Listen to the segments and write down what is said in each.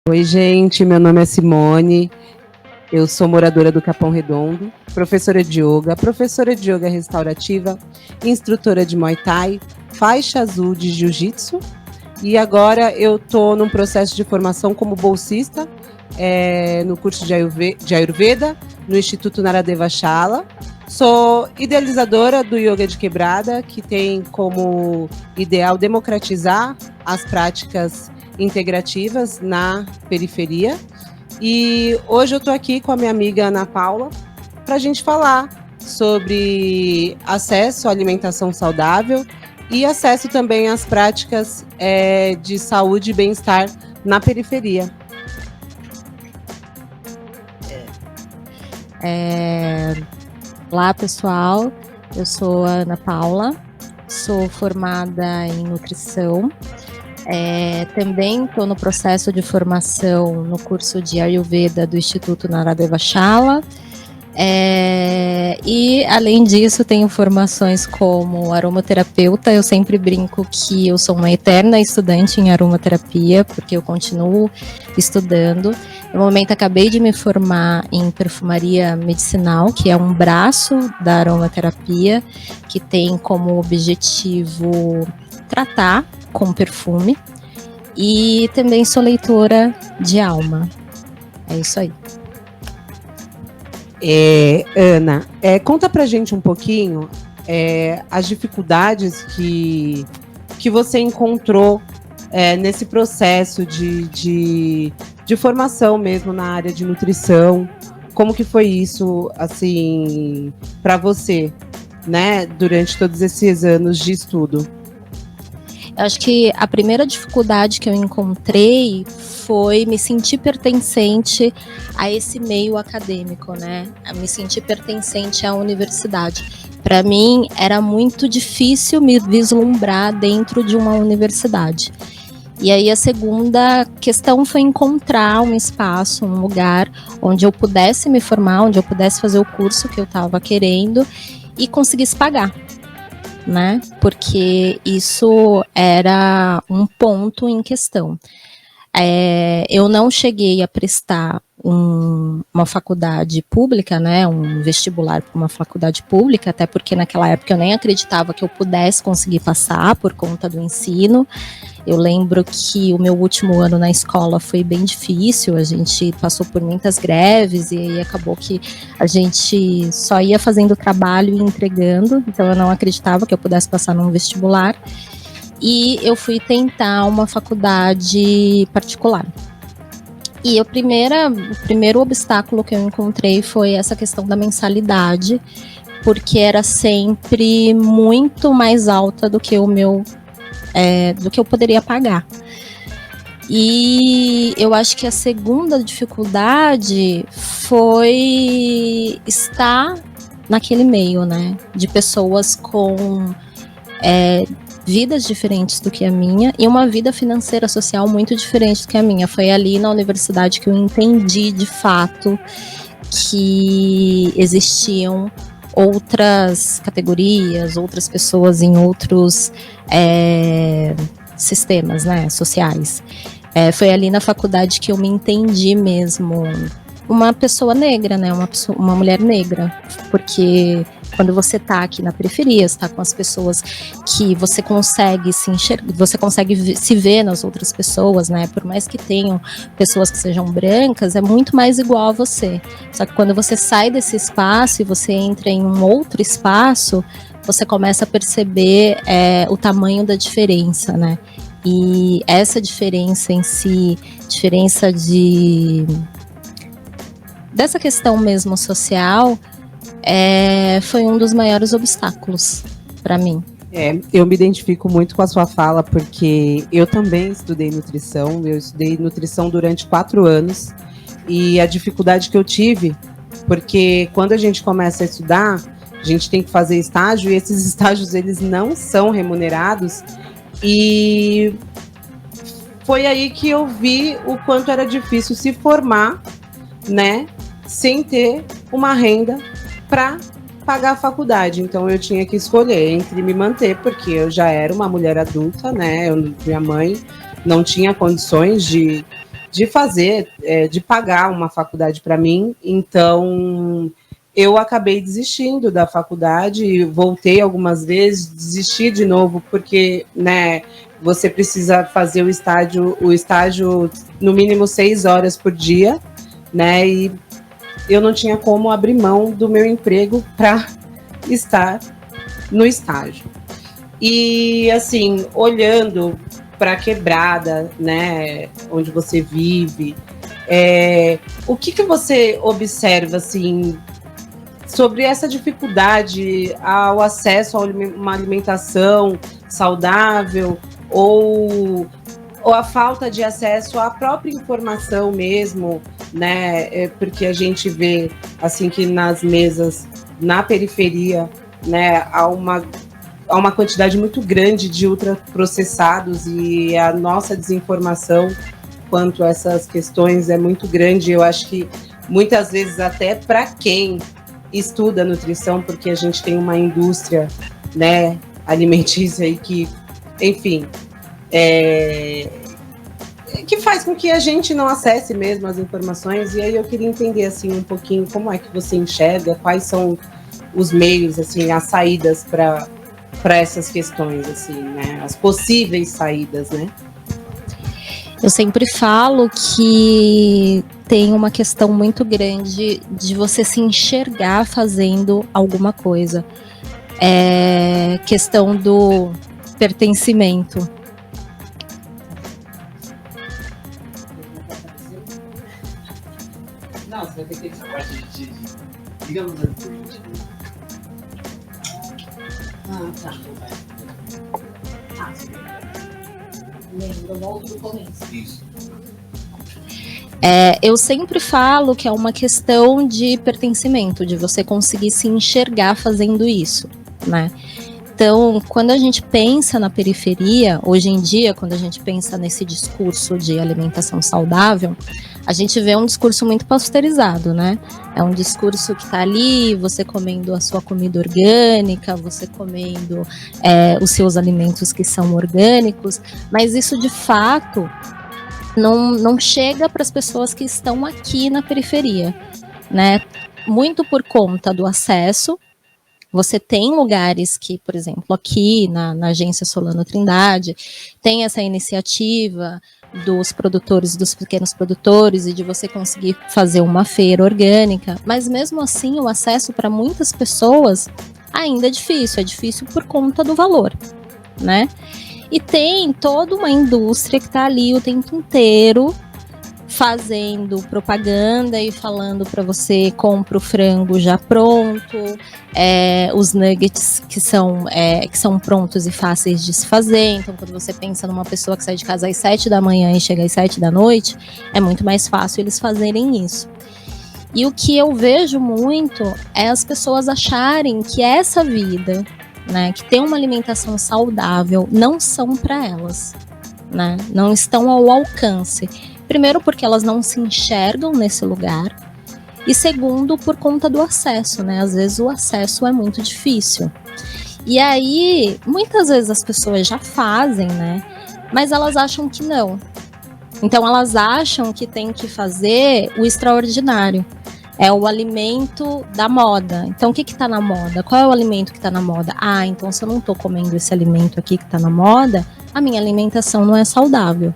Oi, gente, meu nome é Simone, eu sou moradora do Capão Redondo, professora de yoga restaurativa, instrutora de Muay Thai, faixa azul de Jiu-Jitsu e agora eu estou num processo de formação como bolsista no curso de Ayurveda, no Instituto Naradeva Shala. Sou idealizadora do Yoga de Quebrada, que tem como ideal democratizar as práticas integrativas na periferia. E hoje eu estou aqui com a minha amiga Ana Paula para a gente falar sobre acesso à alimentação saudável e acesso também às práticas de saúde e bem-estar na periferia. Olá, pessoal, eu sou a Ana Paula, sou formada em nutrição, também estou no processo de formação no curso de Ayurveda do Instituto Naradeva Shala, e além disso tenho formações como aromaterapeuta. Eu sempre brinco que eu sou uma eterna estudante em aromaterapia, porque eu continuo estudando. No momento acabei de me formar em perfumaria medicinal, que é um braço da aromaterapia, que tem como objetivo tratar com perfume, e também sou leitora de alma. É isso aí. Ana, conta pra gente um pouquinho as dificuldades que você encontrou nesse processo de formação mesmo na área de nutrição. Como que foi isso, assim, para você, né, durante todos esses anos de estudo? Eu acho que a primeira dificuldade que eu encontrei foi me sentir pertencente a esse meio acadêmico, né? A me sentir pertencente à universidade. Para mim, era muito difícil me vislumbrar dentro de uma universidade. E aí a segunda questão foi encontrar um espaço, um lugar onde eu pudesse me formar, onde eu pudesse fazer o curso que eu estava querendo e conseguisse pagar, né? Porque isso era um ponto em questão. Eu não cheguei a prestar uma faculdade pública, né, um vestibular para uma faculdade pública, até porque naquela época eu nem acreditava que eu pudesse conseguir passar por conta do ensino. Eu lembro que o meu último ano na escola foi bem difícil, a gente passou por muitas greves e aí acabou que a gente só ia fazendo trabalho e entregando, então eu não acreditava que eu pudesse passar num vestibular. E eu fui tentar uma faculdade particular. E o primeiro obstáculo que eu encontrei foi essa questão da mensalidade, porque era sempre muito mais alta do que do que eu poderia pagar. E eu acho que a segunda dificuldade foi estar naquele meio, né, de pessoas com vidas diferentes do que a minha e uma vida financeira social muito diferente do que a minha. Foi ali na universidade que eu entendi de fato que existiam outras categorias, outras pessoas em outros sistemas, né, sociais. Foi ali na faculdade que eu me entendi mesmo uma pessoa negra, né, uma mulher negra, porque quando você está aqui na periferia, está com as pessoas que você consegue se enxergar, você consegue se ver nas outras pessoas, né? Por mais que tenham pessoas que sejam brancas, é muito mais igual a você. Só que quando você sai desse espaço e você entra em um outro espaço, você começa a perceber o tamanho da diferença, né? E essa diferença em si, dessa questão mesmo social, foi um dos maiores obstáculos para mim. Eu me identifico muito com a sua fala, porque eu também estudei nutrição. Eu estudei nutrição durante 4 anos e a dificuldade que eu tive, porque quando a gente começa a estudar, a gente tem que fazer estágio e esses estágios eles não são remunerados, e foi aí que eu vi o quanto era difícil se formar, né, sem ter uma renda para pagar a faculdade. Então eu tinha que escolher entre me manter, porque eu já era uma mulher adulta, né? Minha mãe não tinha condições de de fazer, de pagar uma faculdade para mim. Então, eu acabei desistindo da faculdade, voltei algumas vezes, desisti de novo, porque, né, você precisa fazer o estágio no mínimo 6 horas por dia, né, e eu não tinha como abrir mão do meu emprego para estar no estágio. E, assim, olhando para a Quebrada, né, onde você vive, o que você observa, assim, sobre essa dificuldade ao acesso a uma alimentação saudável ou a falta de acesso à própria informação mesmo, né? Porque a gente vê assim que nas mesas na periferia, né, há uma quantidade muito grande de ultraprocessados e a nossa desinformação quanto a essas questões é muito grande. Eu acho que muitas vezes até para quem estuda nutrição, porque a gente tem uma indústria, né, alimentícia aí que, enfim, que faz com que a gente não acesse mesmo as informações. E aí eu queria entender assim um pouquinho como é que você enxerga, quais são os meios, assim, as saídas para essas questões, assim, né, as possíveis saídas, né? Eu sempre falo que tem uma questão muito grande de você se enxergar fazendo alguma coisa. É questão do pertencimento. Não, você vai ter que essa parte de digamos assim. Tá. Lembra, volto do começo. Isso. Eu sempre falo que é uma questão de pertencimento, de você conseguir se enxergar fazendo isso, né? Então, quando a gente pensa na periferia, hoje em dia, quando a gente pensa nesse discurso de alimentação saudável, a gente vê um discurso muito pasteurizado, né? É um discurso que está ali, você comendo a sua comida orgânica, você comendo os seus alimentos que são orgânicos, mas isso de fato não chega para as pessoas que estão aqui na periferia, né? Muito por conta do acesso. Você tem lugares que, por exemplo, aqui na agência Solano Trindade, tem essa iniciativa dos produtores, dos pequenos produtores, e de você conseguir fazer uma feira orgânica, mas mesmo assim o acesso para muitas pessoas ainda é difícil por conta do valor, né? E tem toda uma indústria que está ali o tempo inteiro fazendo propaganda e falando para você: compra o frango já pronto, os nuggets que são prontos e fáceis de se fazer. Então, quando você pensa numa pessoa que sai de casa às 7 da manhã e chega às 7 da noite, é muito mais fácil eles fazerem isso. E o que eu vejo muito é as pessoas acharem que essa vida, né, que tem uma alimentação saudável, não são para elas, né, não estão ao alcance. Primeiro, porque elas não se enxergam nesse lugar. E segundo, por conta do acesso, né? Às vezes o acesso é muito difícil. E aí, muitas vezes as pessoas já fazem, né? Mas elas acham que não. Então, elas acham que tem que fazer o extraordinário. É o alimento da moda. Então, o que está na moda? Qual é o alimento que está na moda? Ah, então se eu não estou comendo esse alimento aqui que está na moda, a minha alimentação não é saudável.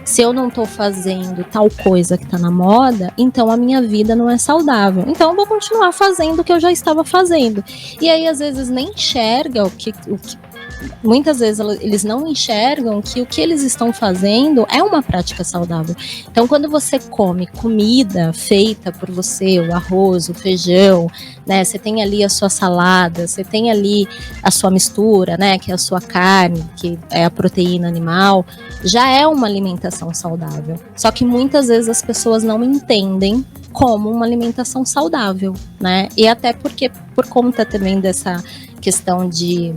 Se eu não estou fazendo tal coisa que está na moda, então a minha vida não é saudável. Então eu vou continuar fazendo o que eu já estava fazendo. E aí, às vezes, nem enxerga muitas vezes eles não enxergam que o que eles estão fazendo é uma prática saudável. Então, quando você come comida feita por você, o arroz, o feijão, né, você tem ali a sua salada, você tem ali a sua mistura, né, que é a sua carne, que é a proteína animal, já é uma alimentação saudável. Só que muitas vezes as pessoas não entendem como uma alimentação saudável, né? E até porque, por conta também dessa questão de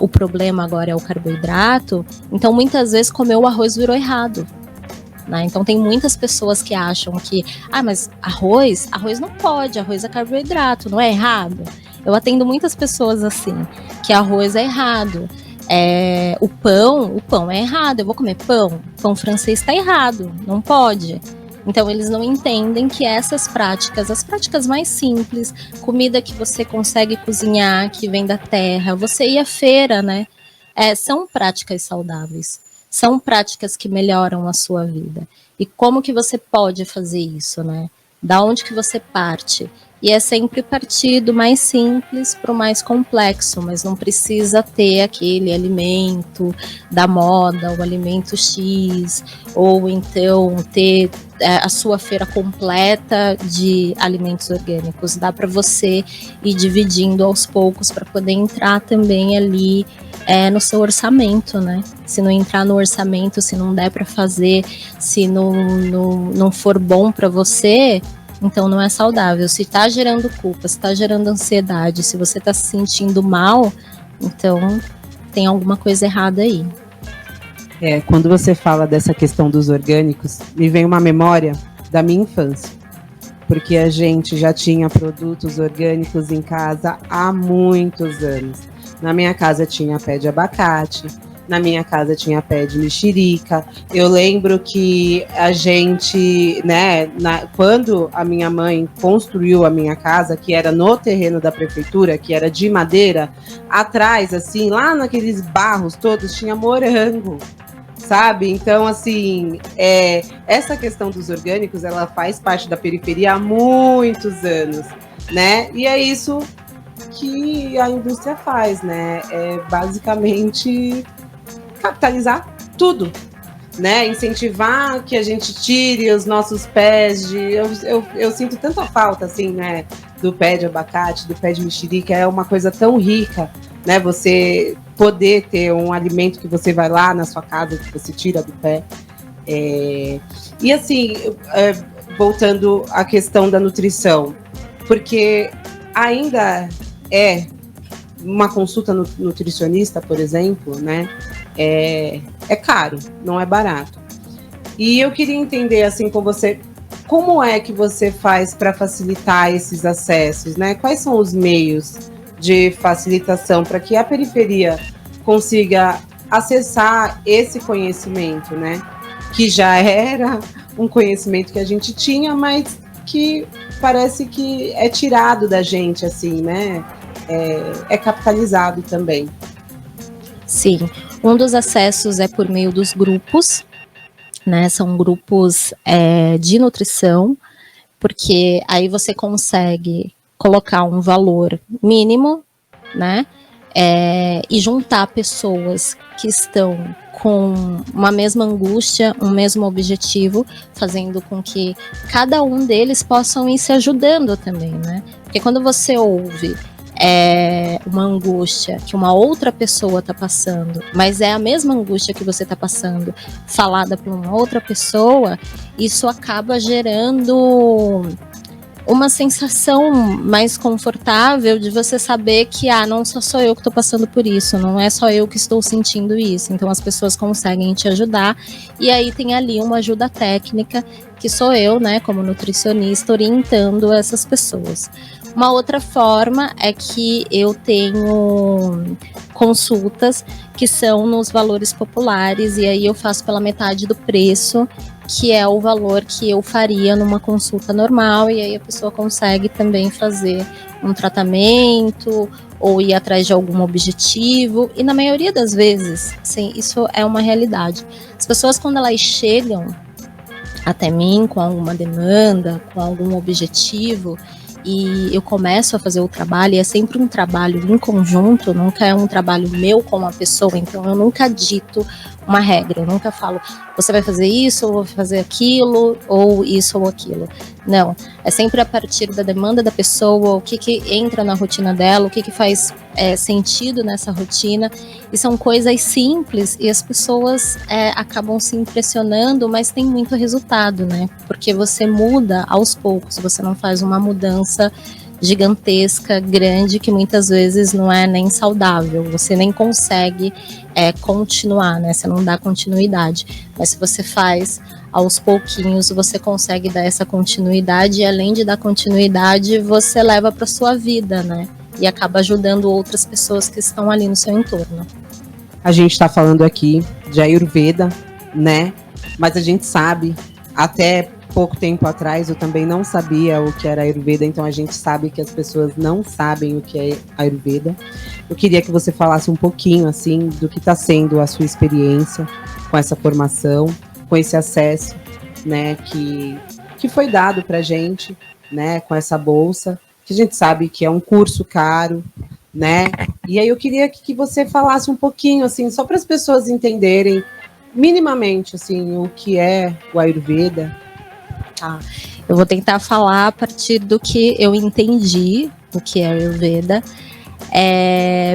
o problema agora é o carboidrato, então muitas vezes comer o arroz virou errado, né? Então tem muitas pessoas que acham que, mas arroz não pode, arroz é carboidrato, não é errado? Eu atendo muitas pessoas assim, que arroz é errado, O pão é errado, eu vou comer pão francês está errado, não pode. Então eles não entendem que essas práticas, as práticas mais simples, comida que você consegue cozinhar, que vem da terra, você ir à feira, né? São práticas saudáveis, são práticas que melhoram a sua vida. E como que você pode fazer isso, né? Da onde que você parte? E é sempre partir do mais simples para o mais complexo, mas não precisa ter aquele alimento da moda, o alimento X, ou então ter a sua feira completa de alimentos orgânicos. Dá para você ir dividindo aos poucos para poder entrar também ali no seu orçamento, né? Se não entrar no orçamento, se não der para fazer, se não for bom para você, então não é saudável. Se está gerando culpa, se está gerando ansiedade, se você está se sentindo mal, então tem alguma coisa errada aí. Quando você fala dessa questão dos orgânicos, me vem uma memória da minha infância, porque a gente já tinha produtos orgânicos em casa há muitos anos. Na minha casa tinha pé de abacate, na minha casa tinha pé de mexerica. Eu lembro que a gente, né, quando a minha mãe construiu a minha casa, que era no terreno da prefeitura, que era de madeira, atrás, assim, lá naqueles barros todos, tinha morango, sabe? Então, assim, essa questão dos orgânicos, ela faz parte da periferia há muitos anos, né? E é isso que a indústria faz, né? Basicamente capitalizar tudo, né? Incentivar que a gente tire os nossos pés de... Eu sinto tanta falta, assim, né? Do pé de abacate, do pé de mexerica, é uma coisa tão rica, né? Você poder ter um alimento que você vai lá na sua casa, que você tira do pé. E assim, voltando à questão da nutrição, porque ainda uma consulta nutricionista, por exemplo, né? É caro, não é barato. E eu queria entender, assim, com você, como é que você faz para facilitar esses acessos, né? Quais são os meios de facilitação para que a periferia consiga acessar esse conhecimento, né? Que já era um conhecimento que a gente tinha, mas que parece que é tirado da gente, assim, né? É capitalizado também. Sim, um dos acessos é por meio dos grupos, né? São grupos de nutrição, porque aí você consegue colocar um valor mínimo, né? E juntar pessoas que estão com uma mesma angústia, um mesmo objetivo, fazendo com que cada um deles possam ir se ajudando também, né? Porque quando você ouve uma angústia que uma outra pessoa está passando, mas é a mesma angústia que você está passando, falada por uma outra pessoa, isso acaba gerando uma sensação mais confortável de você saber que não sou eu que estou passando por isso, não é só eu que estou sentindo isso. Então as pessoas conseguem te ajudar, e aí tem ali uma ajuda técnica, que sou eu, né, como nutricionista, orientando essas pessoas. Uma outra forma é que eu tenho consultas que são nos valores populares, e aí eu faço pela metade do preço, que é o valor que eu faria numa consulta normal, e aí a pessoa consegue também fazer um tratamento ou ir atrás de algum objetivo. E na maioria das vezes, sim, isso é uma realidade. As pessoas, quando elas chegam até mim com alguma demanda, com algum objetivo, e eu começo a fazer o trabalho, e é sempre um trabalho em conjunto, nunca é um trabalho meu com a pessoa, então eu nunca dito uma regra, eu nunca falo, você vai fazer isso, ou vou fazer aquilo, ou isso ou aquilo. Não, é sempre a partir da demanda da pessoa, o que entra na rotina dela, o que faz sentido nessa rotina, e são coisas simples, e as pessoas acabam se impressionando, mas tem muito resultado, né? Porque você muda aos poucos, você não faz uma mudança gigantesca, grande, que muitas vezes não é nem saudável, você nem consegue continuar, né? Você não dá continuidade, mas se você faz aos pouquinhos, você consegue dar essa continuidade, e além de dar continuidade, você leva para sua vida, né? E acaba ajudando outras pessoas que estão ali no seu entorno. A gente está falando aqui de Ayurveda, né? Mas a gente sabe, até pouco tempo atrás eu também não sabia o que era Ayurveda, então a gente sabe que as pessoas não sabem o que é Ayurveda. Eu queria que você falasse um pouquinho, assim, do que está sendo a sua experiência com essa formação, com esse acesso, né, que foi dado para a gente, né, com essa bolsa, que a gente sabe que é um curso caro, né? E aí eu queria que você falasse um pouquinho, assim, só para as pessoas entenderem minimamente, assim, o que é o Ayurveda. Tá. Eu vou tentar falar a partir do que eu entendi o que é Ayurveda.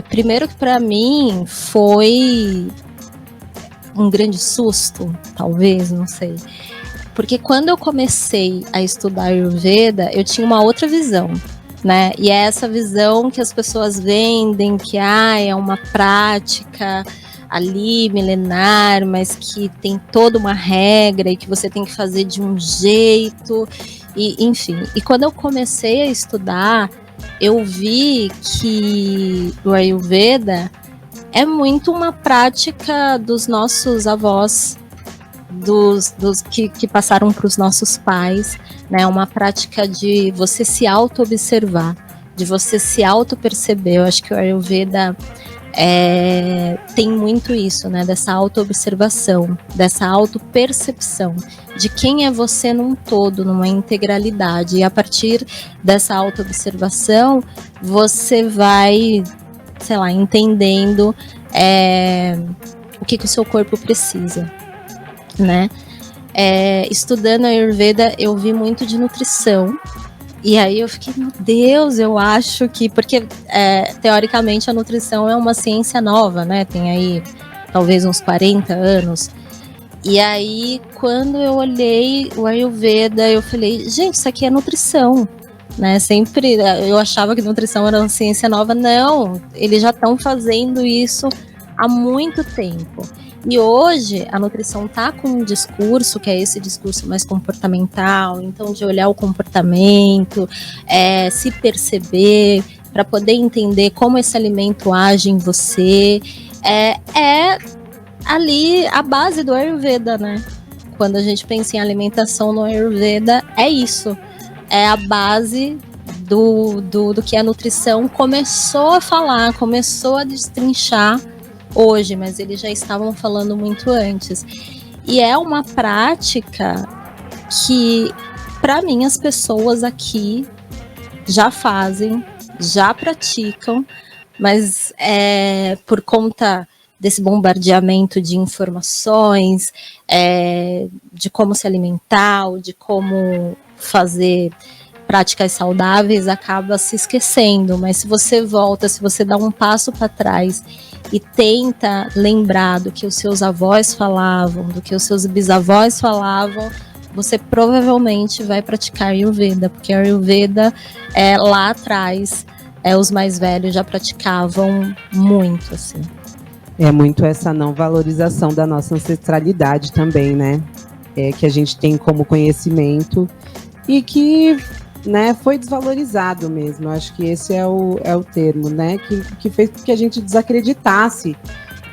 Primeiro que para mim foi um grande susto, talvez, não sei. Porque quando eu comecei a estudar Ayurveda, eu tinha uma outra visão, né? E é essa visão que as pessoas vendem, que é uma prática ali milenar, mas que tem toda uma regra e que você tem que fazer de um jeito, e enfim. E quando eu comecei a estudar, eu vi que o Ayurveda é muito uma prática dos nossos avós, dos que passaram para os nossos pais, né? Uma prática de você se auto-observar, de você se auto-perceber. Eu acho que o Ayurveda tem muito isso, né? Dessa auto-observação, dessa auto-percepção de quem é você num todo, numa integralidade. E a partir dessa auto-observação, você vai, sei lá, entendendo o que o seu corpo precisa, né? Estudando a Ayurveda, eu vi muito de nutrição. E aí eu fiquei, meu Deus, eu acho que... Porque, teoricamente, a nutrição é uma ciência nova, né? Tem aí, talvez, uns 40 anos. E aí, quando eu olhei o Ayurveda, eu falei, gente, isso aqui é nutrição, né? Sempre eu achava que nutrição era uma ciência nova. Não, eles já estão fazendo isso há muito tempo. E hoje a nutrição está com um discurso, que é esse discurso mais comportamental, então de olhar o comportamento, se perceber, para poder entender como esse alimento age em você. É ali a base do Ayurveda, né? Quando a gente pensa em alimentação no Ayurveda, é isso. É a base do que a nutrição começou a falar, começou a destrinchar hoje, mas eles já estavam falando muito antes. E é uma prática que, para mim, as pessoas aqui já fazem, já praticam, mas por conta desse bombardeamento de informações, de como se alimentar, de como fazer práticas saudáveis, acaba se esquecendo. Mas se você volta, se você dá um passo para trás e tenta lembrar do que os seus avós falavam, do que os seus bisavós falavam, você provavelmente vai praticar Ayurveda, porque a Ayurveda, lá atrás, os mais velhos já praticavam muito, assim. É muito essa não valorização da nossa ancestralidade também, né? Que a gente tem como conhecimento e que, né, foi desvalorizado mesmo. Acho que esse é o termo, né? Que fez com que a gente desacreditasse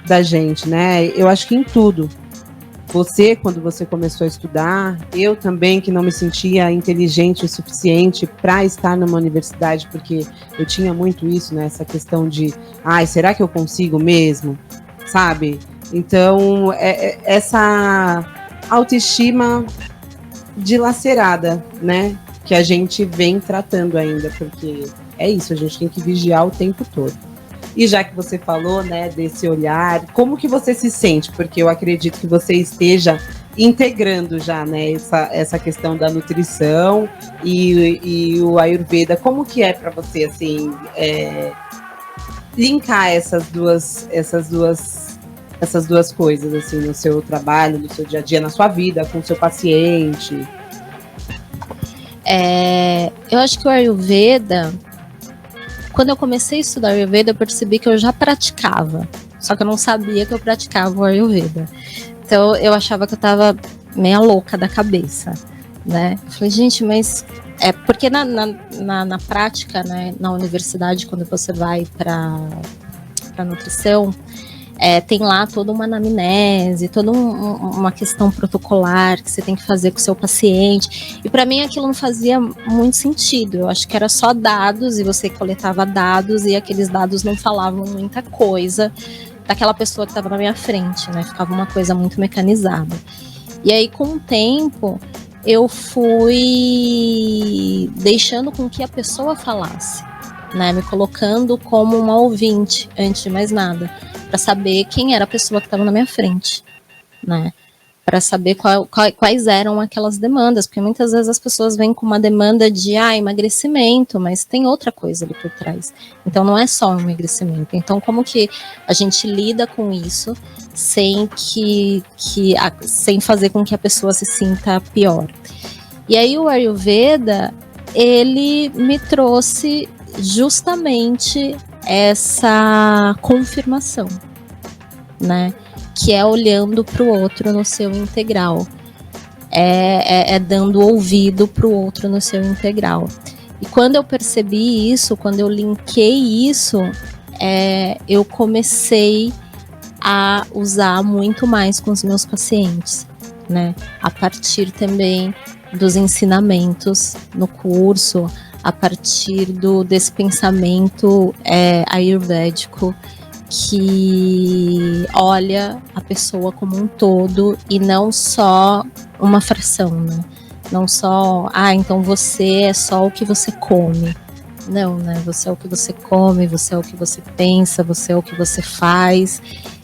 da gente, né? Eu acho que em tudo. Você, quando você começou a estudar, eu também, que não me sentia inteligente o suficiente para estar numa universidade, porque eu tinha muito isso, né? Essa questão de, será que eu consigo mesmo? Sabe? Então, essa autoestima dilacerada, né? Que a gente vem tratando ainda, porque é isso, a gente tem que vigiar o tempo todo. E já que você falou, né, desse olhar, como que você se sente? Porque eu acredito que você esteja integrando já, né, essa questão da nutrição e o Ayurveda. Como que é para você, assim, linkar essas duas coisas, assim, no seu trabalho, no seu dia a dia, na sua vida, com o seu paciente? Eu acho que o Ayurveda... Quando eu comecei a estudar Ayurveda, eu percebi que eu já praticava, só que eu não sabia que eu praticava o Ayurveda. Então eu achava que eu estava meia louca da cabeça, né? Eu falei, gente, mas... porque na prática, né, na universidade, quando você vai para nutrição, tem lá toda uma anamnese, toda uma questão protocolar que você tem que fazer com o seu paciente. E para mim aquilo não fazia muito sentido. Eu acho que era só dados e você coletava dados e aqueles dados não falavam muita coisa daquela pessoa que estava na minha frente, né? Ficava uma coisa muito mecanizada. E aí, com o tempo, eu fui deixando com que a pessoa falasse, né? Me colocando como uma ouvinte, antes de mais nada, para saber quem era a pessoa que estava na minha frente, né? Para saber quais eram aquelas demandas, porque muitas vezes as pessoas vêm com uma demanda de emagrecimento, mas tem outra coisa ali por trás. Então não é só um emagrecimento. Então como que a gente lida com isso sem fazer com que a pessoa se sinta pior? E aí o Ayurveda, ele me trouxe justamente essa confirmação, né? Que é olhando para o outro no seu integral, é dando ouvido para o outro no seu integral. E quando eu percebi isso, quando eu linkei isso, eu comecei a usar muito mais com os meus pacientes, né? A partir também dos ensinamentos no curso, a partir desse pensamento ayurvédico, que olha a pessoa como um todo e não só uma fração, né? Não só, então você é só o que você come. Não, né? Você é o que você come, você é o que você pensa, você é o que você faz.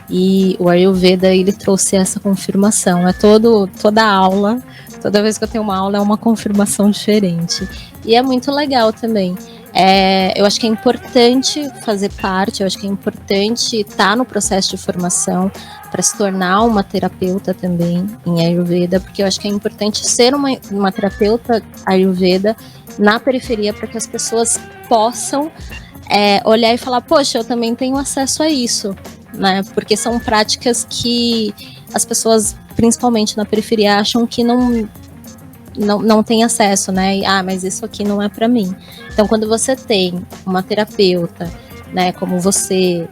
E o Ayurveda, ele trouxe essa confirmação. Toda aula, toda vez que eu tenho uma aula, é uma confirmação diferente. E é muito legal também. Eu acho que é importante fazer parte, eu acho que é importante estar no processo de formação para se tornar uma terapeuta também em Ayurveda, porque eu acho que é importante ser uma terapeuta Ayurveda na periferia para que as pessoas possam olhar e falar, poxa, eu também tenho acesso a isso, né? Porque são práticas que as pessoas, principalmente na periferia, acham que não tem acesso, né? Mas isso aqui não é para mim. Então, quando você tem uma terapeuta, né, como você,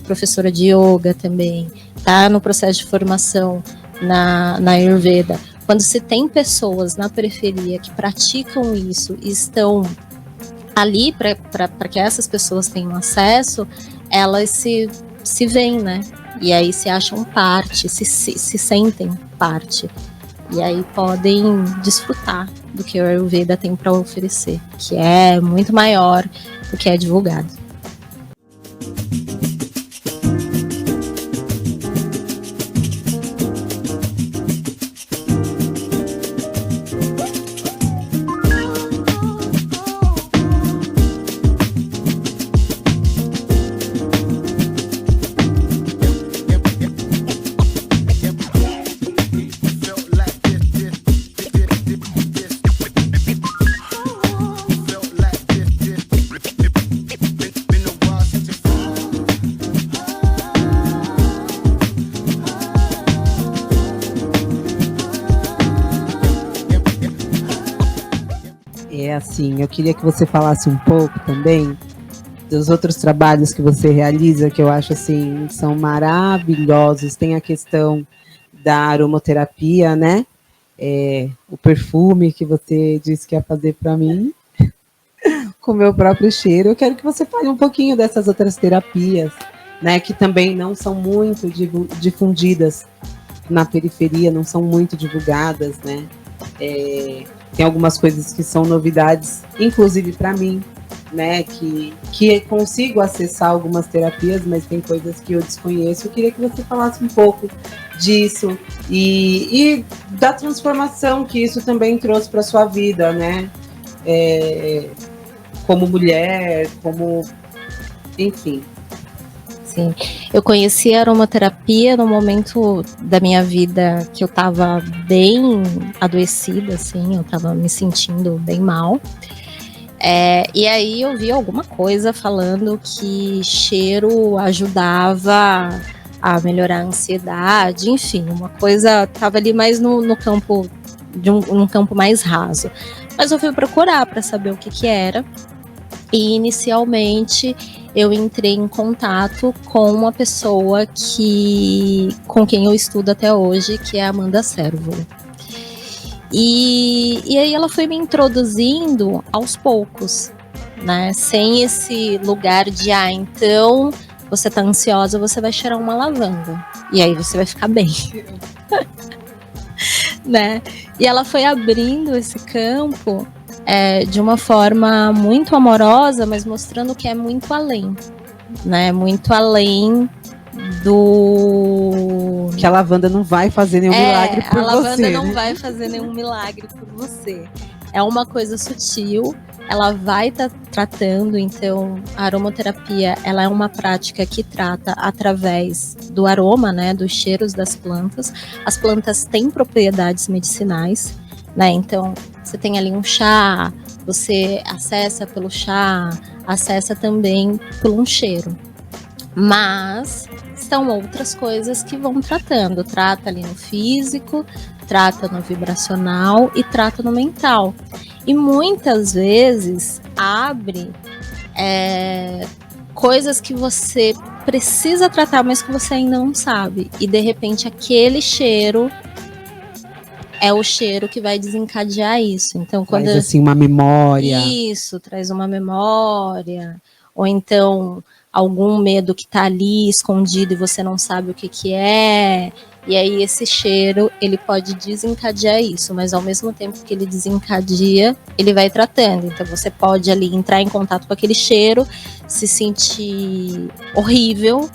professora de yoga também, tá no processo de formação na Ayurveda, quando se tem pessoas na periferia que praticam isso e estão ali para que essas pessoas tenham acesso, elas se veem, né? E aí se acham parte, se sentem parte. E aí podem desfrutar do que o Ayurveda tem para oferecer, que é muito maior do que é divulgado. Assim, eu queria que você falasse um pouco também dos outros trabalhos que você realiza, que eu acho assim, são maravilhosos. Tem a questão da aromaterapia, né? O perfume que você disse que ia fazer para mim, com o meu próprio cheiro. Eu quero que você fale um pouquinho dessas outras terapias, né? Que também não são muito difundidas na periferia, não são muito divulgadas, né? Tem algumas coisas que são novidades, inclusive para mim, né, que consigo acessar algumas terapias, mas tem coisas que eu desconheço. Eu queria que você falasse um pouco disso e da transformação que isso também trouxe para sua vida, né, como mulher, enfim. Sim, eu conheci a aromaterapia no momento da minha vida que eu estava bem adoecida, assim, eu estava me sentindo bem mal. E aí eu vi alguma coisa falando que cheiro ajudava a melhorar a ansiedade, enfim, uma coisa estava ali mais no campo de um campo mais raso. Mas eu fui procurar para saber o que era. E inicialmente eu entrei em contato com uma pessoa com quem eu estudo até hoje, que é a Amanda Cérvulo. E aí ela foi me introduzindo aos poucos, né? Sem esse lugar de, então você tá ansiosa, você vai cheirar uma lavanda. E aí você vai ficar bem. Né? E ela foi abrindo esse campo de uma forma muito amorosa, mas mostrando que é muito além, né? Muito além do... Que a lavanda não vai fazer nenhum milagre por você. A lavanda não vai fazer nenhum milagre por você. É uma coisa sutil, ela vai estar tratando, então a aromaterapia, ela é uma prática que trata através do aroma, né, dos cheiros das plantas. As plantas têm propriedades medicinais, né, então você tem ali um chá, você acessa pelo chá, acessa também por um cheiro. Mas são outras coisas que vão tratando, trata ali no físico, trata no vibracional e trata no mental. E muitas vezes abre coisas que você precisa tratar, mas que você ainda não sabe. E de repente aquele cheiro é o cheiro que vai desencadear isso. Então, quando traz assim uma memória. Isso, traz uma memória. Ou então algum medo que está ali escondido e você não sabe o que é. E aí esse cheiro, ele pode desencadear isso, mas ao mesmo tempo que ele desencadeia, ele vai tratando. Então você pode ali entrar em contato com aquele cheiro, se sentir horrível,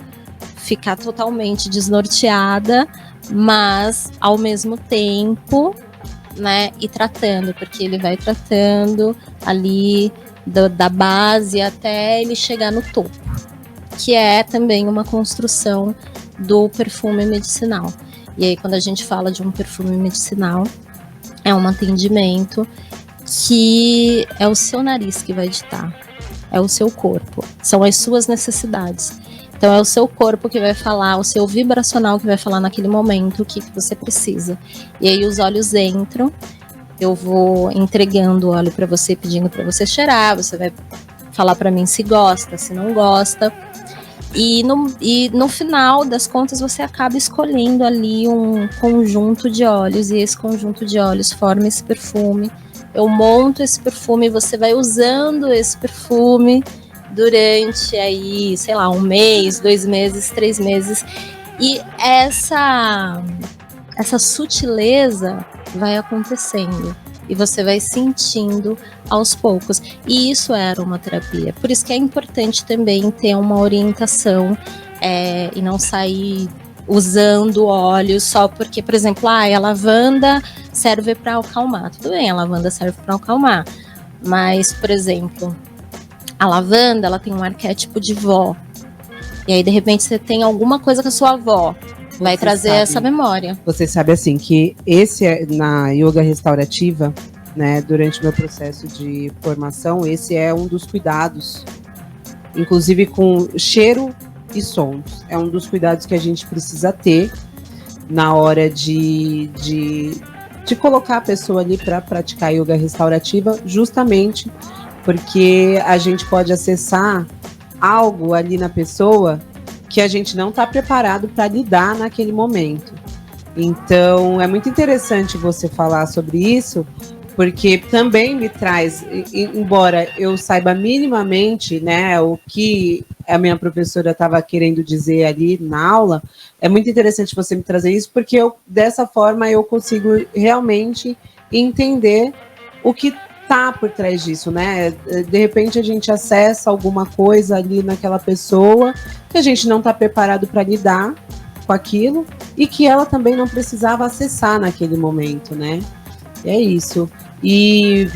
ficar totalmente desnorteada, mas ao mesmo tempo, né, ir tratando, porque ele vai tratando ali da base até ele chegar no topo, que é também uma construção do perfume medicinal. E aí quando a gente fala de um perfume medicinal, é um atendimento que é o seu nariz que vai ditar, é o seu corpo, são as suas necessidades. Então é o seu corpo que vai falar, o seu vibracional que vai falar naquele momento o que você precisa. E aí os olhos entram, eu vou entregando o óleo para você, pedindo para você cheirar, você vai falar para mim se gosta, se não gosta. E no final das contas você acaba escolhendo ali um conjunto de óleos, e esse conjunto de óleos forma esse perfume. Eu monto esse perfume, você vai usando esse perfume durante aí, sei lá, 1 mês, 2 meses, 3 meses. E essa sutileza vai acontecendo e você vai sentindo aos poucos. E isso é aromaterapia. Por isso que é importante também ter uma orientação e não sair usando óleo só porque, por exemplo, a lavanda serve para acalmar. Tudo bem, a lavanda serve para acalmar. Mas, por exemplo, a lavanda, ela tem um arquétipo de vó. E aí, de repente, você tem alguma coisa com a sua avó. Vai trazer essa memória. Você sabe, assim, que na yoga restaurativa, né, durante o meu processo de formação, esse é um dos cuidados, inclusive com cheiro e sons. É um dos cuidados que a gente precisa ter na hora de colocar a pessoa ali para praticar yoga restaurativa, justamente porque a gente pode acessar algo ali na pessoa que a gente não está preparado para lidar naquele momento. Então, é muito interessante você falar sobre isso, porque também me traz, embora eu saiba minimamente, né, o que a minha professora estava querendo dizer ali na aula, é muito interessante você me trazer isso, porque dessa forma eu consigo realmente entender o que está por trás disso, né? De repente a gente acessa alguma coisa ali naquela pessoa que a gente não está preparado para lidar com aquilo e que ela também não precisava acessar naquele momento, né? É isso. E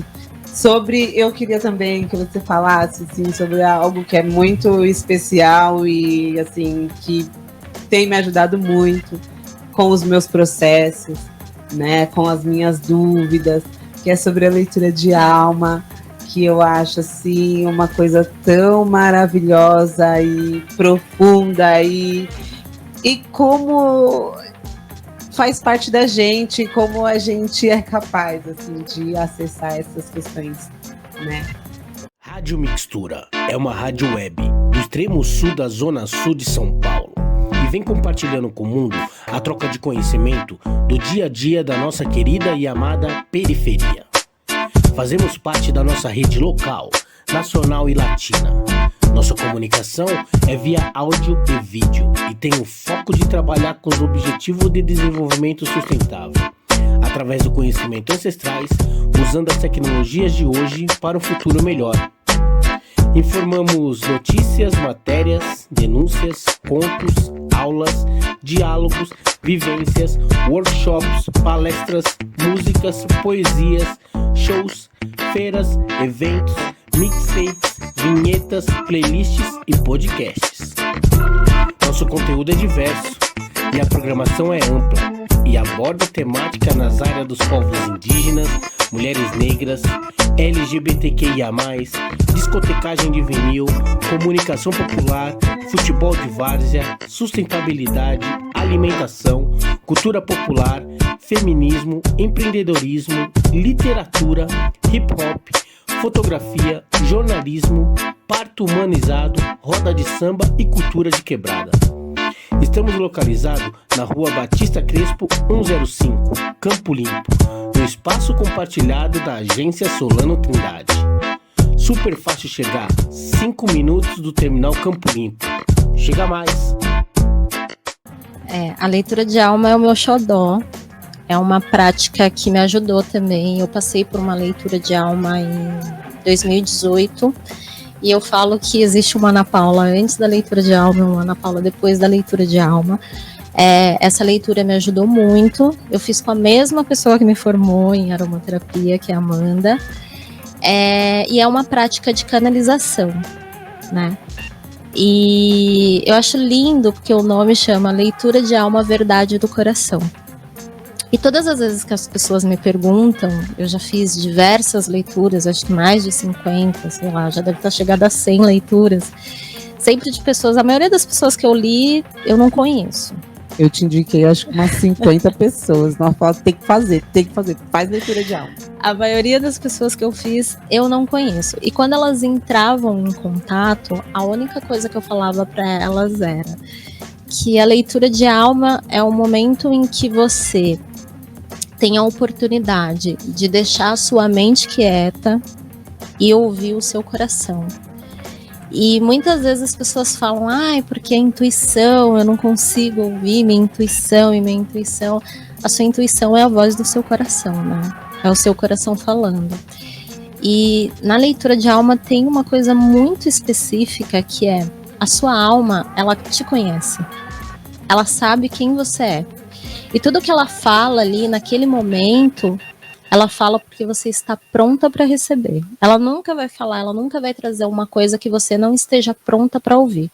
eu queria também que você falasse assim, sobre algo que é muito especial e assim que tem me ajudado muito com os meus processos, né? Com as minhas dúvidas, que é sobre a leitura de alma, que eu acho assim uma coisa tão maravilhosa e profunda e como faz parte da gente, como a gente é capaz assim de acessar essas questões, né? Rádio Mixtura é uma rádio web do extremo sul da zona sul de São Paulo e vem compartilhando com o mundo a troca de conhecimento do dia a dia da nossa querida e amada periferia. Fazemos parte da nossa rede local, nacional e latina. Nossa comunicação é via áudio e vídeo e tem o foco de trabalhar com os objetivos de desenvolvimento sustentável, através do conhecimento ancestrais, usando as tecnologias de hoje para um futuro melhor. Informamos notícias, matérias, denúncias, contos, aulas, diálogos, vivências, workshops, palestras, músicas, poesias, shows, feiras, eventos, mixtapes, vinhetas, playlists e podcasts. Nosso conteúdo é diverso e a programação é ampla e aborda temática nas áreas dos povos indígenas, mulheres negras, LGBTQIA+, discotecagem de vinil, comunicação popular, futebol de várzea, sustentabilidade, alimentação, cultura popular, feminismo, empreendedorismo, literatura, hip-hop, fotografia, jornalismo, parto humanizado, roda de samba e cultura de quebrada. Estamos localizados na Rua Batista Crespo 105, Campo Limpo, no espaço compartilhado da agência Solano Trindade. Super fácil chegar, 5 minutos do terminal Campo Limpo. Chega mais! A leitura de alma é o meu xodó. É uma prática que me ajudou também. Eu passei por uma leitura de alma em 2018 e eu falo que existe uma Ana Paula antes da leitura de alma e uma Ana Paula depois da leitura de alma. Essa leitura me ajudou muito. Eu fiz com a mesma pessoa que me formou em aromaterapia, que é a Amanda. E é uma prática de canalização, né? E eu acho lindo porque o nome chama Leitura de Alma, Verdade do Coração. E todas as vezes que as pessoas me perguntam, eu já fiz diversas leituras, acho que mais de 50, sei lá, já deve estar chegado a 100 leituras, sempre de pessoas, a maioria das pessoas que eu li, eu não conheço. Eu te indiquei, acho que umas 50 pessoas. Não fala, tem que fazer, faz leitura de alma. A maioria das pessoas que eu fiz, eu não conheço. E quando elas entravam em contato, a única coisa que eu falava para elas era que a leitura de alma é o momento em que você tem a oportunidade de deixar a sua mente quieta e ouvir o seu coração. E muitas vezes as pessoas falam, porque a intuição, eu não consigo ouvir minha intuição e minha intuição. A sua intuição é a voz do seu coração, né? É o seu coração falando. E na leitura de alma tem uma coisa muito específica que é, a sua alma, ela te conhece. Ela sabe quem você é. E tudo que ela fala ali naquele momento, ela fala porque você está pronta para receber. Ela nunca vai falar, ela nunca vai trazer uma coisa que você não esteja pronta para ouvir.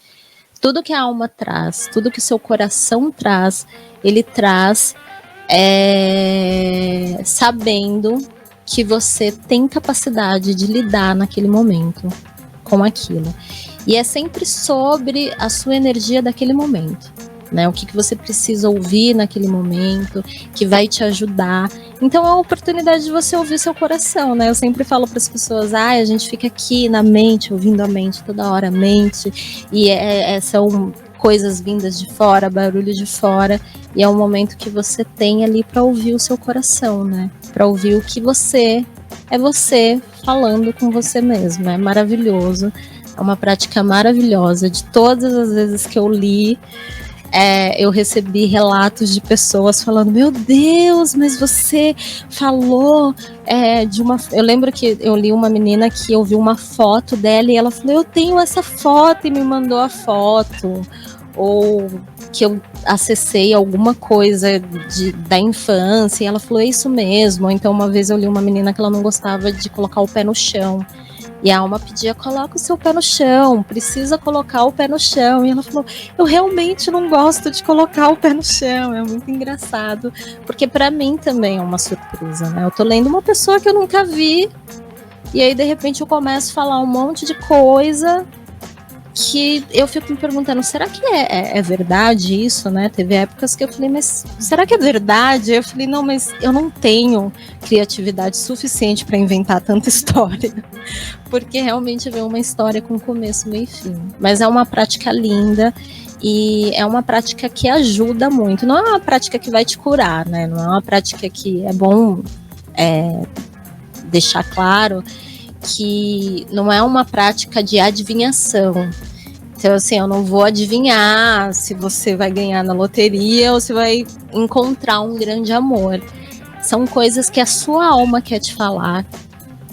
Tudo que a alma traz, tudo que o seu coração traz, ele traz sabendo que você tem capacidade de lidar naquele momento com aquilo. E é sempre sobre a sua energia daquele momento. Né, o que você precisa ouvir naquele momento, que vai te ajudar. Então é a oportunidade de você ouvir seu coração, né? Eu sempre falo para as pessoas, a gente fica aqui na mente, ouvindo a mente toda hora, a mente, e são coisas vindas de fora, barulho de fora, e é um momento que você tem ali para ouvir o seu coração, né? Para ouvir o que você é você falando com você mesmo. É maravilhoso, é uma prática maravilhosa. De todas as vezes que eu li, eu recebi relatos de pessoas falando, meu Deus, mas você falou de uma... Eu lembro que eu li uma menina que eu vi uma foto dela e ela falou, eu tenho essa foto, e me mandou a foto. Ou que eu acessei alguma coisa da infância e ela falou, é isso mesmo. Ou então uma vez eu li uma menina que ela não gostava de colocar o pé no chão. E a alma pedia, coloca o seu pé no chão, precisa colocar o pé no chão. E ela falou, eu realmente não gosto de colocar o pé no chão. É muito engraçado, porque para mim também é uma surpresa, né? Eu tô lendo uma pessoa que eu nunca vi, e aí de repente eu começo a falar um monte de coisa, que eu fico me perguntando, será que é verdade isso, né? Teve épocas que eu falei, mas será que é verdade? Eu falei, não, mas eu não tenho criatividade suficiente para inventar tanta história, porque realmente veio uma história com começo, meio e fim. Mas é uma prática linda e é uma prática que ajuda muito. Não é uma prática que vai te curar, né? Não é uma prática que é bom deixar claro que não é uma prática de adivinhação. Então, assim, eu não vou adivinhar se você vai ganhar na loteria ou se vai encontrar um grande amor. São coisas que a sua alma quer te falar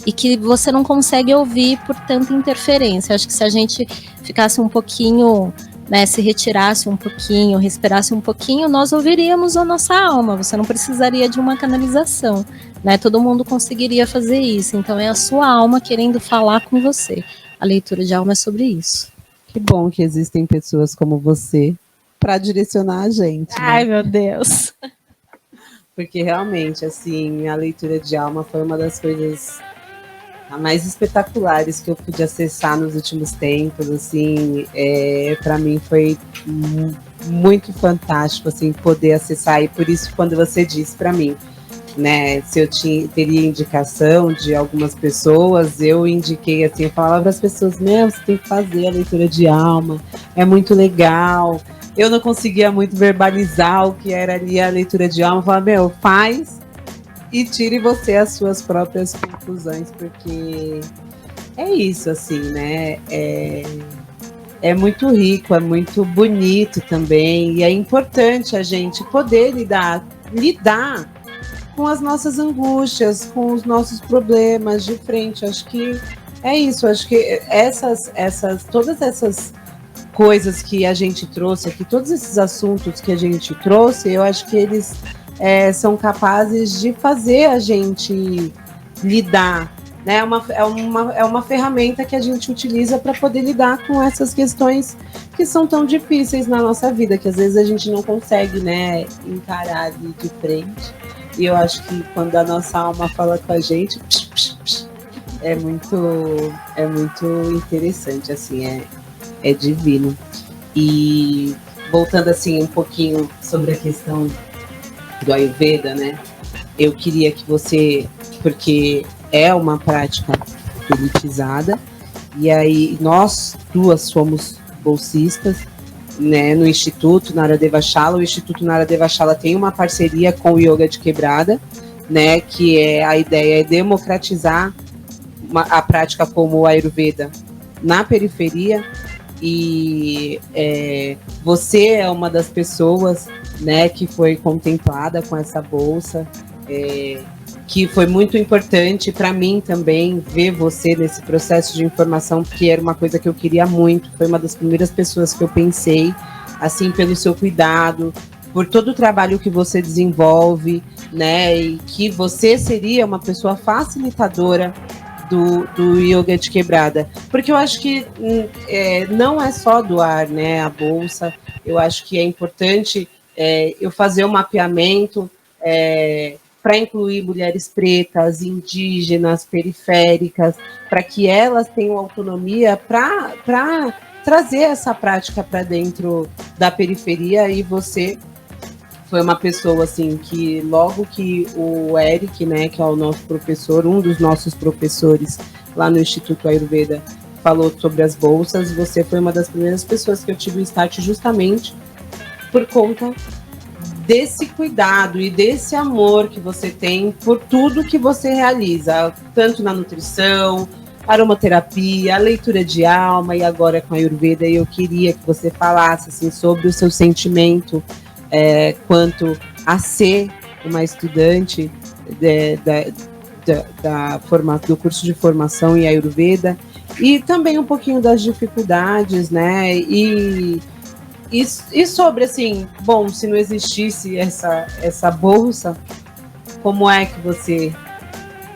e que você não consegue ouvir por tanta interferência. Acho que se a gente ficasse um pouquinho, né, se retirasse um pouquinho, respirasse um pouquinho, nós ouviríamos a nossa alma. Você não precisaria de uma canalização, né? Todo mundo conseguiria fazer isso. Então é a sua alma querendo falar com você. A leitura de alma é sobre isso. Que bom que existem pessoas como você para direcionar a gente. Ai, né? meu Deus. Porque realmente, assim, a leitura de alma foi uma das coisas mais espetaculares que eu pude acessar nos últimos tempos. Assim, para mim foi muito fantástico, assim, poder acessar. E por isso, quando você disse para mim, né, se eu teria indicação de algumas pessoas, eu indiquei, assim, eu falava para as pessoas, você tem que fazer a leitura de alma, é muito legal. Eu não conseguia muito verbalizar o que era ali a leitura de alma. Eu falava, faz e tire você as suas próprias conclusões, porque é isso, assim, né? É muito rico, é muito bonito também, e é importante a gente poder lidar com as nossas angústias, com os nossos problemas de frente. Acho que é isso, acho que todas essas coisas que a gente trouxe aqui, todos esses assuntos que a gente trouxe, eu acho que eles são capazes de fazer a gente lidar, né? É uma ferramenta que a gente utiliza para poder lidar com essas questões que são tão difíceis na nossa vida, que às vezes a gente não consegue, né, encarar ali de frente. E eu acho que quando a nossa alma fala com a gente, é muito interessante, assim, é divino. E voltando assim um pouquinho sobre a questão do Ayurveda, né? Eu queria que você, porque é uma prática elitizada, e aí nós duas somos bolsistas, né, no Instituto Nara Devachala. O Instituto Nara Devachala tem uma parceria com o Yoga de Quebrada, né, que a ideia é democratizar a prática como o Ayurveda na periferia. E você é uma das pessoas, né, que foi contemplada com essa bolsa, que foi muito importante para mim também ver você nesse processo de informação, porque era uma coisa que eu queria muito. Foi uma das primeiras pessoas que eu pensei, assim, pelo seu cuidado, por todo o trabalho que você desenvolve, né, e que você seria uma pessoa facilitadora do Yoga de Quebrada, porque eu acho que não é só doar, né, a bolsa. Eu acho que é importante eu fazer um mapeamento para incluir mulheres pretas, indígenas, periféricas, para que elas tenham autonomia para trazer essa prática para dentro da periferia. E você foi uma pessoa, assim, que logo que o Eric, né, que é o nosso professor, um dos nossos professores lá no Instituto Ayurveda, falou sobre as bolsas, você foi uma das primeiras pessoas que eu tive o start, justamente por conta desse cuidado e desse amor que você tem por tudo que você realiza, tanto na nutrição, aromaterapia, a leitura de alma e agora com a Ayurveda. E eu queria que você falasse, assim, sobre o seu sentimento quanto a ser uma estudante do curso de formação em Ayurveda, e também um pouquinho das dificuldades, né? E sobre, assim, bom, se não existisse essa bolsa, como é que você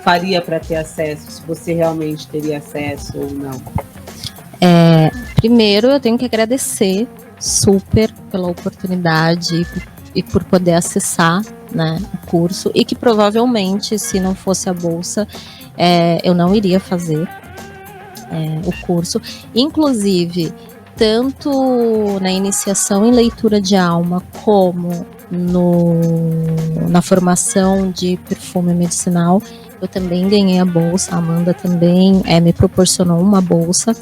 faria para ter acesso, se você realmente teria acesso ou não? Primeiro, eu tenho que agradecer super pela oportunidade e por poder acessar, né, o curso, e que provavelmente, se não fosse a bolsa, eu não iria fazer o curso. Inclusive, tanto na iniciação em leitura de alma, como na formação de perfume medicinal, eu também ganhei a bolsa. A Amanda também me proporcionou uma bolsa,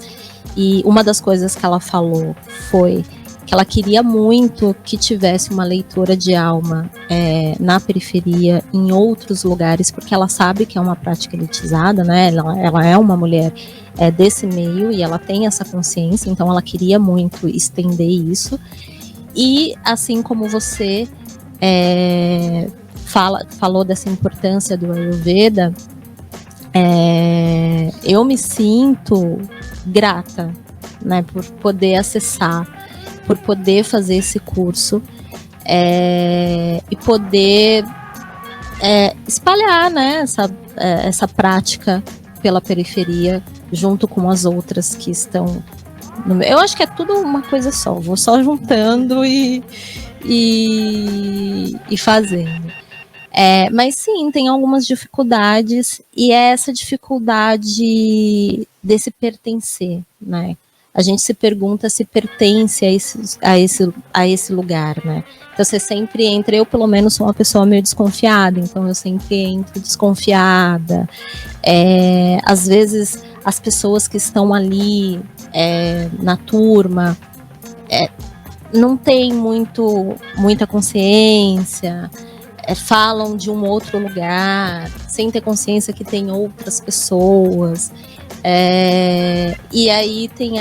e uma das coisas que ela falou foi que ela queria muito que tivesse uma leitura de alma na periferia, em outros lugares, porque ela sabe que é uma prática elitizada, né? Ela é uma mulher desse meio e ela tem essa consciência, então ela queria muito estender isso. E assim como você falou dessa importância do Ayurveda, eu me sinto grata, né, por poder acessar, por poder fazer esse curso e poder espalhar, né, essa prática pela periferia, junto com as outras que estão eu acho que é tudo uma coisa só, vou só juntando e fazendo. Mas sim, tem algumas dificuldades, e é essa dificuldade desse pertencer, né? A gente se pergunta se pertence a esse lugar, né? Então você sempre entra, eu pelo menos sou uma pessoa meio desconfiada, então eu sempre entro desconfiada. Às vezes as pessoas que estão ali na turma não têm muita consciência, falam de um outro lugar, sem ter consciência que tem outras pessoas. E aí tem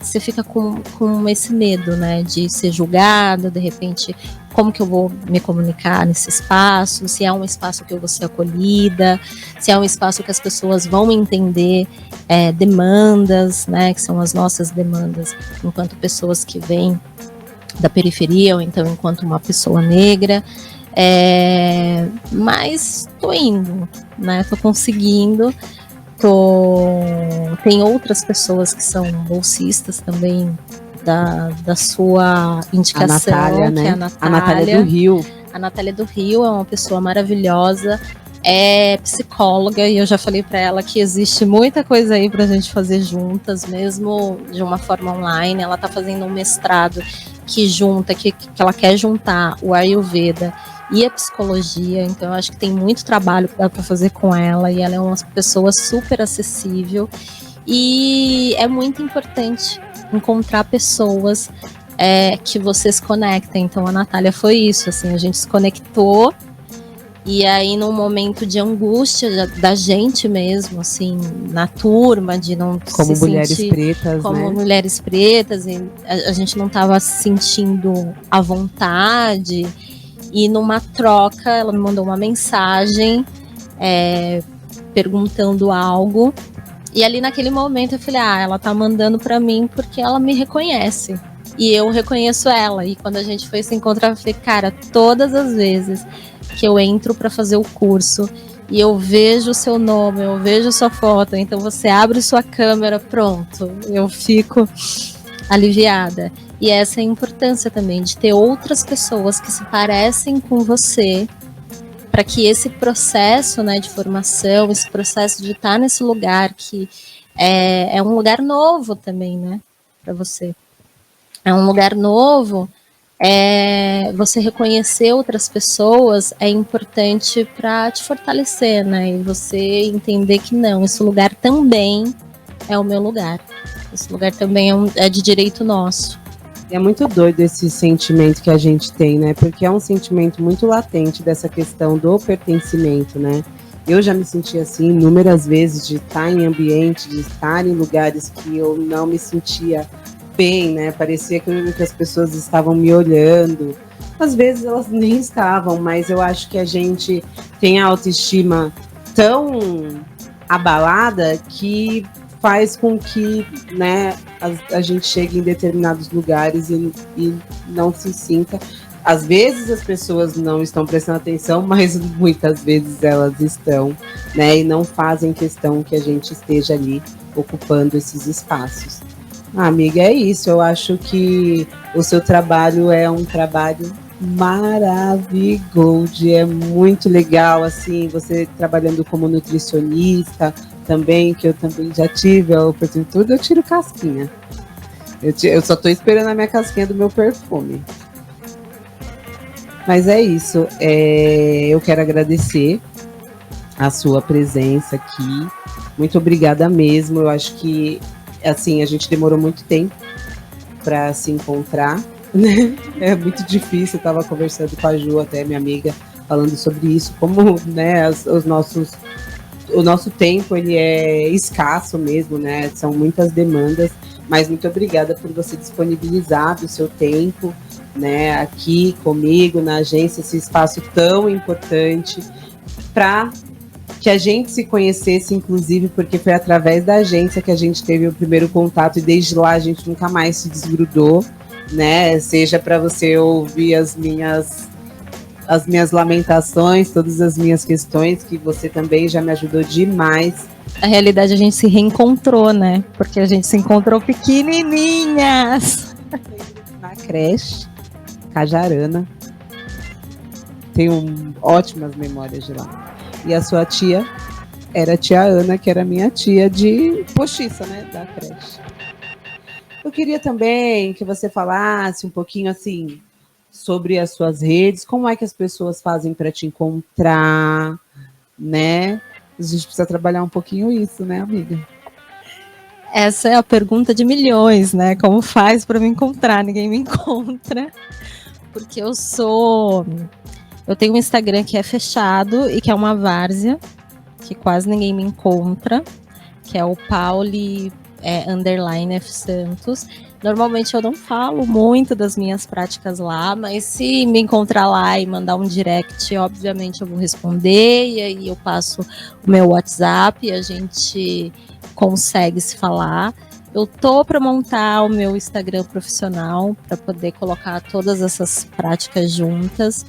você fica com esse medo, né, de ser julgado, de repente, como que eu vou me comunicar nesse espaço, se é um espaço que eu vou ser acolhida, se é um espaço que as pessoas vão entender demandas, né, que são as nossas demandas, enquanto pessoas que vêm da periferia, ou então enquanto uma pessoa negra. Mas tô indo, né, tô conseguindo. Tem outras pessoas que são bolsistas também da sua indicação, a Natália, né? Que é a Natália. A Natália do Rio. A Natália do Rio é uma pessoa maravilhosa, é psicóloga, e eu já falei para ela que existe muita coisa aí pra gente fazer juntas, mesmo de uma forma online. Ela tá fazendo um mestrado que ela quer juntar o Ayurveda e a psicologia, então eu acho que tem muito trabalho que dá para fazer com ela, e ela é uma pessoa super acessível, e é muito importante encontrar pessoas que você se conecta. Então a Natália foi isso, assim, a gente se conectou, e aí num momento de angústia da gente mesmo, assim, na turma, de não como se mulheres sentir pretas, como né? mulheres pretas, e a gente não estava se sentindo à vontade. E numa troca, ela me mandou uma mensagem perguntando algo. E ali naquele momento eu falei, ela tá mandando pra mim porque ela me reconhece. E eu reconheço ela. E quando a gente foi se encontrar, eu falei, cara, todas as vezes que eu entro pra fazer o curso e eu vejo o seu nome, eu vejo sua foto, então você abre sua câmera, pronto, eu fico aliviada. E essa é a importância também de ter outras pessoas que se parecem com você, para que esse processo, né, de formação, esse processo de estar nesse lugar que é um lugar novo também, né, para você. É um lugar novo, você reconhecer outras pessoas é importante para te fortalecer, né, e você entender que não, esse lugar também é o meu lugar. Esse lugar também é de direito nosso. É muito doido esse sentimento que a gente tem, né? Porque é um sentimento muito latente dessa questão do pertencimento, né? Eu já me senti assim inúmeras vezes, de estar em ambiente, de estar em lugares que eu não me sentia bem, né? Parecia que as pessoas estavam me olhando. Às vezes elas nem estavam, mas eu acho que a gente tem a autoestima tão abalada que faz com que, né, a gente chegue em determinados lugares e não se sinta. Às vezes as pessoas não estão prestando atenção, mas muitas vezes elas estão, né, e não fazem questão que a gente esteja ali ocupando esses espaços. Amiga, é isso. Eu acho que o seu trabalho é um trabalho maravilhoso, é muito legal, assim, você trabalhando como nutricionista também, que eu também já tive a oportunidade, eu tiro casquinha. Eu só tô esperando a minha casquinha do meu perfume. Mas é isso. Eu quero agradecer a sua presença aqui. Muito obrigada mesmo. Eu acho que, assim, a gente demorou muito tempo para se encontrar, né? É muito difícil. Eu estava conversando com a Ju, até minha amiga, falando sobre isso, como, né, o nosso tempo ele é escasso mesmo, né? São muitas demandas, mas muito obrigada por você disponibilizar o seu tempo, né, aqui comigo na agência, esse espaço tão importante para que a gente se conhecesse, inclusive, porque foi através da agência que a gente teve o primeiro contato e desde lá a gente nunca mais se desgrudou, né? Seja para você ouvir as minhas lamentações, todas as minhas questões, que você também já me ajudou demais. Na realidade, a gente se reencontrou, né? Porque a gente se encontrou pequenininhas. Na creche, Cajarana. Tenho ótimas memórias de lá. E a sua tia era a tia Ana, que era minha tia de postiça, né? Da creche. Eu queria também que você falasse um pouquinho, assim, sobre as suas redes, como é que as pessoas fazem para te encontrar, né? A gente precisa trabalhar um pouquinho isso, né, amiga? Essa é a pergunta de milhões, né? Como faz para me encontrar? Ninguém me encontra. Porque eu tenho um Instagram que é fechado e que é uma várzea, que quase ninguém me encontra, que é o Pauli _F Santos. Normalmente eu não falo muito das minhas práticas lá, mas se me encontrar lá e mandar um direct, obviamente eu vou responder, e aí eu passo o meu WhatsApp e a gente consegue se falar. Eu tô para montar o meu Instagram profissional para poder colocar todas essas práticas juntas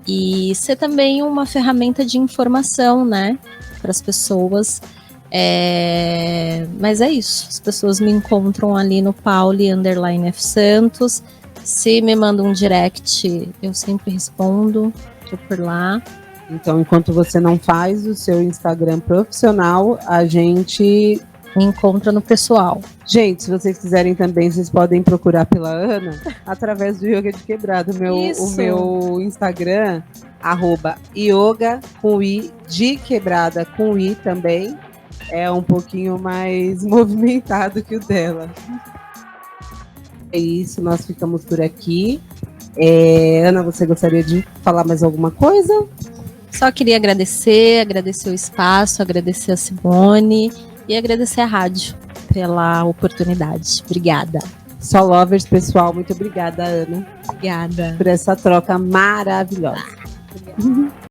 e ser também uma ferramenta de informação, né, para as pessoas. Mas é isso, as pessoas me encontram ali no Pauli _F Santos. Se me mandam um direct, eu sempre respondo, tô por lá. Então, enquanto você não faz o seu Instagram profissional, a gente me encontra no pessoal. Gente, se vocês quiserem também, vocês podem procurar pela Ana através do Yoga de Quebrada. O meu Instagram, @yoga com i de quebrada com i também. É um pouquinho mais movimentado que o dela. É isso, nós ficamos por aqui. Ana, você gostaria de falar mais alguma coisa? Só queria agradecer o espaço, agradecer a Simone e agradecer a rádio pela oportunidade. Obrigada. Só lovers, pessoal. Muito obrigada, Ana. Obrigada. Por essa troca maravilhosa. Obrigada.